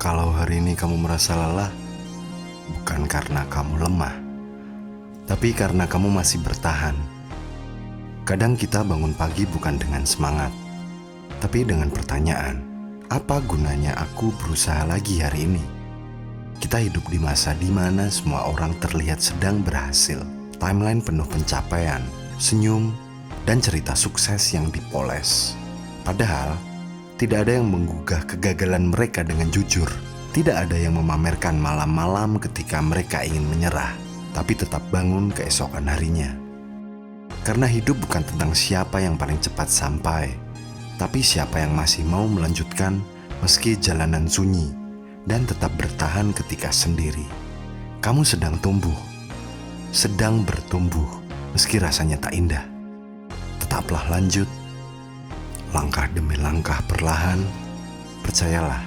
Kalau hari ini kamu merasa lelah, bukan karena kamu lemah, tapi karena kamu masih bertahan. Kadang kita bangun pagi bukan dengan semangat, tapi dengan pertanyaan, apa gunanya aku berusaha lagi hari ini? Kita hidup di masa di mana semua orang terlihat sedang berhasil. Timeline penuh pencapaian, senyum, dan cerita sukses yang dipoles. Padahal, tidak ada yang menggugah kegagalan mereka dengan jujur. Tidak ada yang memamerkan malam-malam ketika mereka ingin menyerah, tapi tetap bangun keesokan harinya. Karena hidup bukan tentang siapa yang paling cepat sampai, tapi siapa yang masih mau melanjutkan meski jalanan sunyi dan tetap bertahan ketika sendiri. Kamu sedang tumbuh, sedang bertumbuh, meski rasanya tak indah. Tetaplah lanjut, langkah demi langkah perlahan. Percayalah,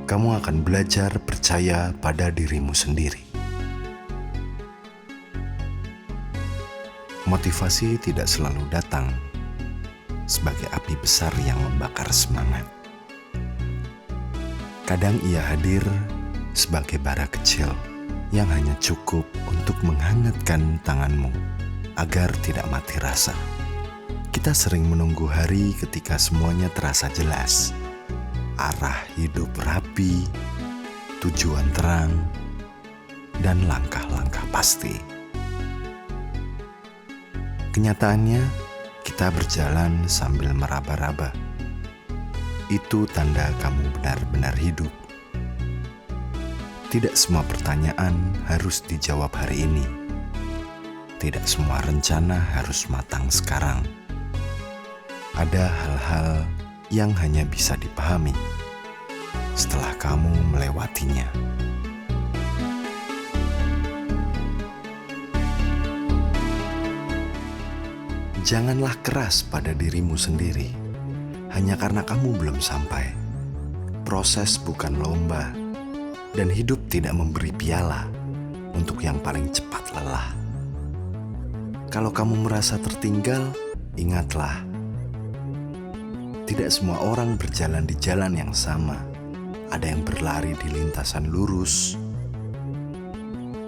kamu akan belajar percaya pada dirimu sendiri. Motivasi tidak selalu datang sebagai api besar yang membakar semangat. Kadang ia hadir sebagai bara kecil yang hanya cukup untuk menghangatkan tanganmu agar tidak mati rasa. Kita sering menunggu hari ketika semuanya terasa jelas. Arah hidup rapi, tujuan terang, dan langkah-langkah pasti. Kenyataannya, kita berjalan sambil meraba-raba. Itu tanda kamu benar-benar hidup. Tidak semua pertanyaan harus dijawab hari ini. Tidak semua rencana harus matang sekarang. Ada hal-hal yang hanya bisa dipahami setelah kamu melewatinya. Janganlah keras pada dirimu sendiri hanya karena kamu belum sampai. Proses bukan lomba, dan hidup tidak memberi piala untuk yang paling cepat lelah. Kalau kamu merasa tertinggal, ingatlah, tidak semua orang berjalan di jalan yang sama. Ada yang berlari di lintasan lurus,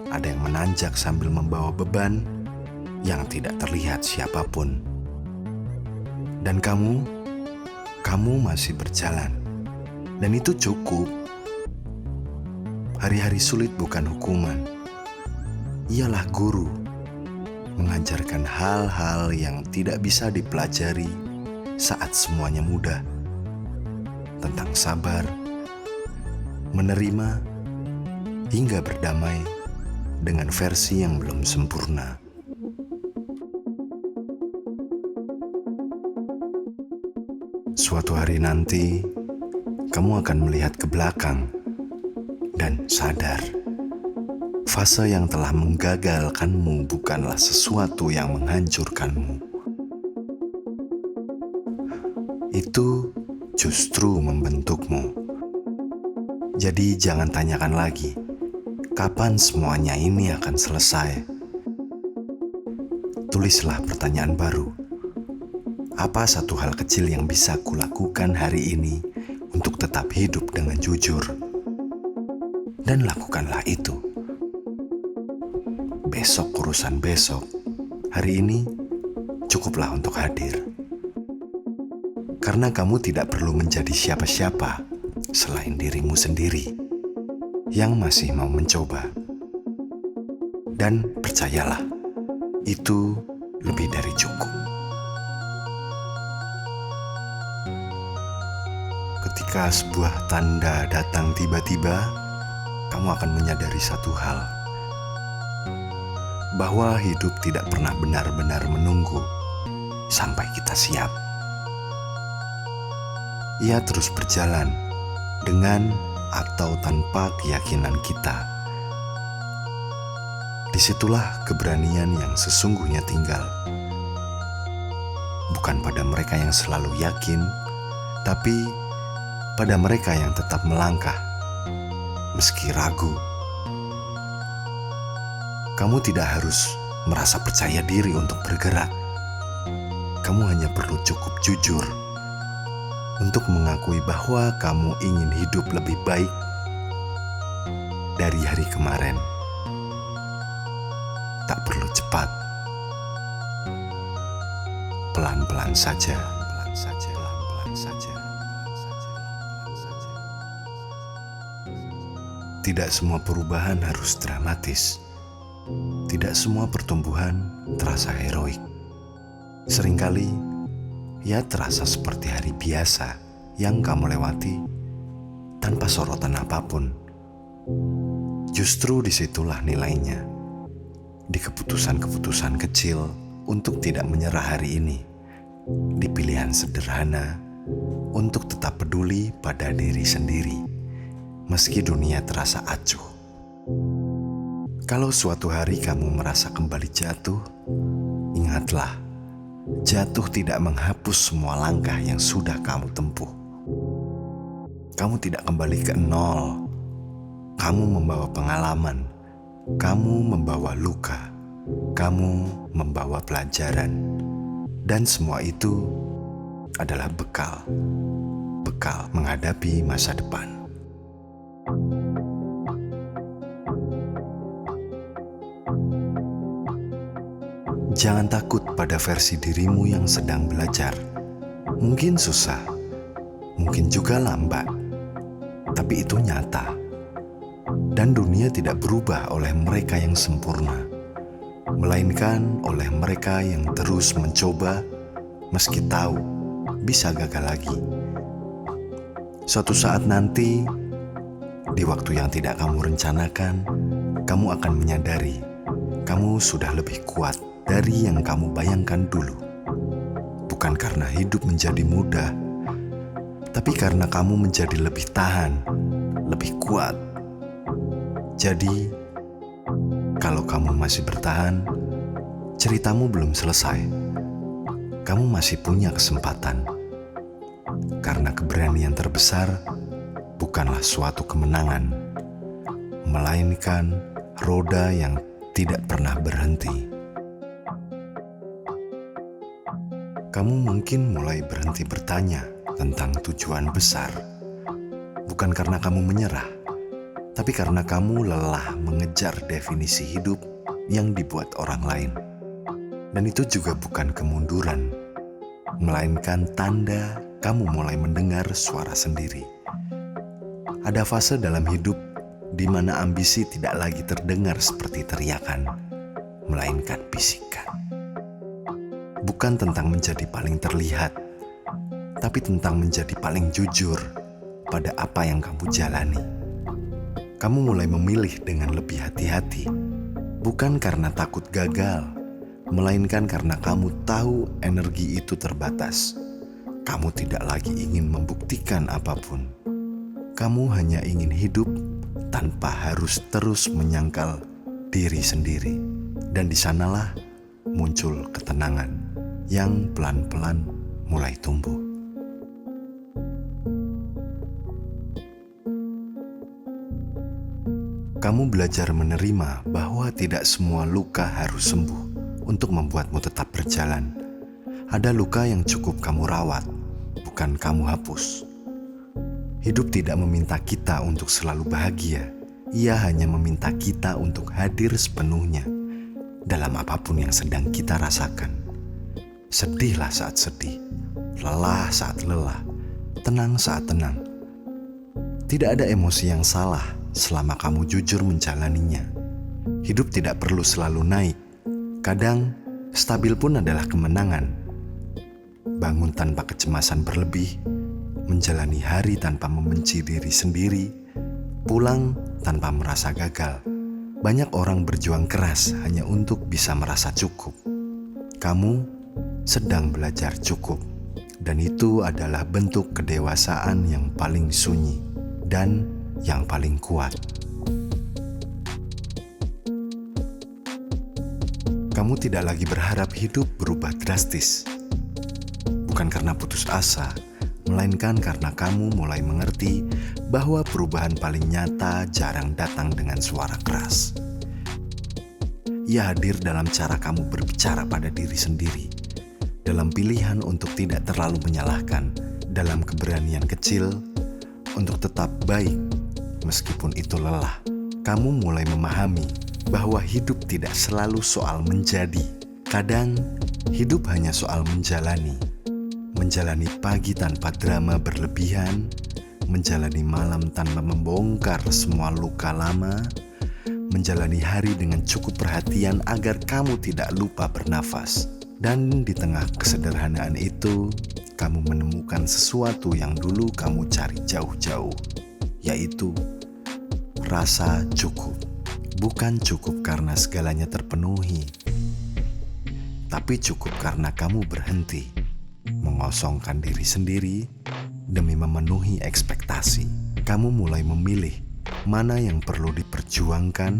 ada yang menanjak sambil membawa beban yang tidak terlihat siapapun. Dan kamu masih berjalan, dan itu cukup. Hari-hari sulit bukan hukuman, ialah guru, mengajarkan hal-hal yang tidak bisa dipelajari saat semuanya mudah. Tentang sabar, menerima, hingga berdamai dengan versi yang belum sempurna. Suatu hari nanti, kamu akan melihat ke belakang dan sadar, fase yang telah menggagalkanmu bukanlah sesuatu yang menghancurkanmu. Itu justru membentukmu. Jadi jangan tanyakan lagi, kapan semuanya ini akan selesai. Tulislah pertanyaan baru. Apa satu hal kecil yang bisa kulakukan hari ini untuk tetap hidup dengan jujur? Dan lakukanlah itu. Besok urusan besok. Hari ini cukuplah untuk hadir. Karena kamu tidak perlu menjadi siapa-siapa selain dirimu sendiri yang masih mau mencoba. Dan percayalah, itu lebih dari cukup. Ketika sebuah tanda datang tiba-tiba, kamu akan menyadari satu hal, bahwa hidup tidak pernah benar-benar menunggu sampai kita siap. Ia terus berjalan dengan atau tanpa keyakinan kita. Disitulah keberanian yang sesungguhnya tinggal. Bukan pada mereka yang selalu yakin, tapi pada mereka yang tetap melangkah, meski ragu. Kamu tidak harus merasa percaya diri untuk bergerak. Kamu hanya perlu cukup jujur untuk mengakui bahwa kamu ingin hidup lebih baik dari hari kemarin. Tak perlu cepat, pelan-pelan saja, pelan-pelan saja. Tidak semua perubahan harus dramatis. Tidak semua pertumbuhan terasa heroik. Seringkali, ia terasa seperti hari biasa yang kamu lewati tanpa sorotan apapun. Justru disitulah nilainya, di keputusan-keputusan kecil untuk tidak menyerah hari ini, di pilihan sederhana untuk tetap peduli pada diri sendiri. Meski dunia terasa acuh. Kalau suatu hari kamu merasa kembali jatuh, ingatlah, jatuh tidak menghapus semua langkah yang sudah kamu tempuh. Kamu tidak kembali ke nol. Kamu membawa pengalaman, kamu membawa luka, kamu membawa pelajaran. Dan semua itu adalah bekal menghadapi masa depan. Jangan takut pada versi dirimu yang sedang belajar. Mungkin susah, mungkin juga lambat, tapi itu nyata. Dan dunia tidak berubah oleh mereka yang sempurna, melainkan oleh mereka yang terus mencoba meski tahu bisa gagal lagi. Suatu saat nanti, di waktu yang tidak kamu rencanakan, kamu akan menyadari kamu sudah lebih kuat dari yang kamu bayangkan dulu. Bukan karena hidup menjadi mudah, tapi karena kamu menjadi lebih tahan, lebih kuat. Jadi, kalau kamu masih bertahan, ceritamu belum selesai. Kamu masih punya kesempatan. Karena keberanian terbesar bukanlah suatu kemenangan, melainkan roda yang tidak pernah berhenti. Kamu mungkin mulai berhenti bertanya tentang tujuan besar, bukan karena kamu menyerah, tapi karena kamu lelah mengejar definisi hidup yang dibuat orang lain. Dan itu juga bukan kemunduran, melainkan tanda kamu mulai mendengar suara sendiri. Ada fase dalam hidup di mana ambisi tidak lagi terdengar seperti teriakan, melainkan bisikan. Bukan tentang menjadi paling terlihat, tapi tentang menjadi paling jujur pada apa yang kamu jalani. Kamu mulai memilih dengan lebih hati-hati, bukan karena takut gagal, melainkan karena kamu tahu energi itu terbatas. Kamu tidak lagi ingin membuktikan apapun. Kamu hanya ingin hidup tanpa harus terus menyangkal diri sendiri. Dan di sanalah muncul ketenangan yang pelan-pelan mulai tumbuh. Kamu belajar menerima bahwa tidak semua luka harus sembuh untuk membuatmu tetap berjalan. Ada luka yang cukup kamu rawat, bukan kamu hapus. Hidup tidak meminta kita untuk selalu bahagia. Ia hanya meminta kita untuk hadir sepenuhnya dalam apapun yang sedang kita rasakan. Sedihlah saat sedih, lelah saat lelah, tenang saat tenang. Tidak ada emosi yang salah selama kamu jujur menjalaninya. Hidup tidak perlu selalu naik. Kadang, stabil pun adalah kemenangan. Bangun tanpa kecemasan berlebih, menjalani hari tanpa membenci diri sendiri, pulang tanpa merasa gagal. Banyak orang berjuang keras hanya untuk bisa merasa cukup. Kamu sedang belajar cukup, dan itu adalah bentuk kedewasaan yang paling sunyi dan yang paling kuat. Kamu tidak lagi berharap hidup berubah drastis, bukan karena putus asa, melainkan karena kamu mulai mengerti bahwa perubahan paling nyata jarang datang dengan suara keras. Ia hadir dalam cara kamu berbicara pada diri sendiri, dalam pilihan untuk tidak terlalu menyalahkan dalam keberanian kecil untuk tetap baik meskipun itu lelah. Kamu mulai memahami bahwa hidup tidak selalu soal menjadi. Kadang hidup hanya soal menjalani. Menjalani pagi tanpa drama berlebihan, menjalani malam tanpa membongkar semua luka lama, menjalani hari dengan cukup perhatian agar kamu tidak lupa bernafas. Dan di tengah kesederhanaan itu, kamu menemukan sesuatu yang dulu kamu cari jauh-jauh, yaitu rasa cukup. Bukan cukup karena segalanya terpenuhi, tapi cukup karena kamu berhenti mengosongkan diri sendiri demi memenuhi ekspektasi. Kamu mulai memilih mana yang perlu diperjuangkan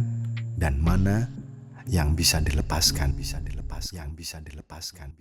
dan mana yang bisa dilepaskan, yang bisa dilepaskan.